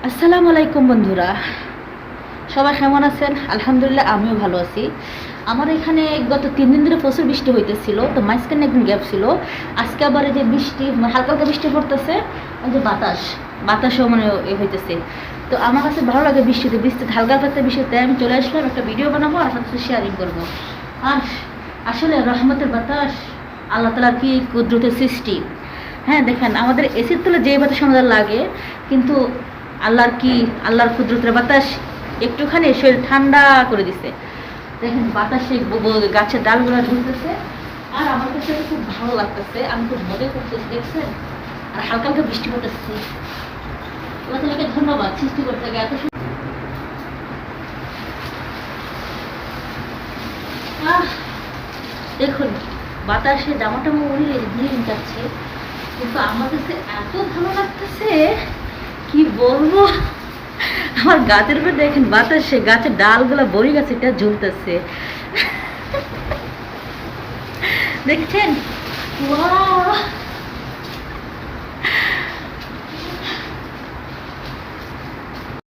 আসসালামু আলাইকুম বন্ধুরা, সবাই কেমন আছেন? আলহামদুলিল্লাহ, আমিও ভালো আছি। আমার এখানে গত 3 দিন ধরে প্রচুর বৃষ্টি হইতেছিল, তো মাঝখানে একদিন গ্যাপ ছিল। আজকে আবার এই যে বৃষ্টি, হালকা হালকা বৃষ্টি পড়তেছে, ওই যে বাতাসও মানে হইতেছে। তো আমার কাছে ভালো লাগে বৃষ্টিতে হালকা হালকা বৃষ্টিতে আমি চলে আসলাম, একটা ভিডিও বানাবো আর আপনার সাথে শেয়ারিং করবো। আর আসলে রহমতের বাতাস, আল্লাহ তাআলার কি কুদরতের সৃষ্টি। হ্যাঁ, দেখেন আমাদের এসির তলে যে বাতাস আমাদের লাগে, কিন্তু আল্লাহর কুদরতের বাতাস একটুখানি শরীর ঠান্ডা করে দিছে। দেখেন বাতাসে গাছের ডালগুলো ঝুলতেছে, আর আমার কাছে খুব ভালো লাগতেছে, আমি খুব মজা করতেছি, দেখছেন? আর হালকা হালকা বৃষ্টি পড়তেছে। আল্লাহ তাআলাকে ধন্যবাদ সৃষ্টি করতে গিয়ে এত দেখুন বাতাসে জামাটা উড়িয়ে যাচ্ছে, কিন্তু আমার কাছে এত ভালো লাগতেছে কি বলবো। আমার গাছের উপর দেখেন বাতাসে গাছের ডালগুলো বড়ি গাছে এটা ঝুলতেছে, দেখছেন? ওয়াও!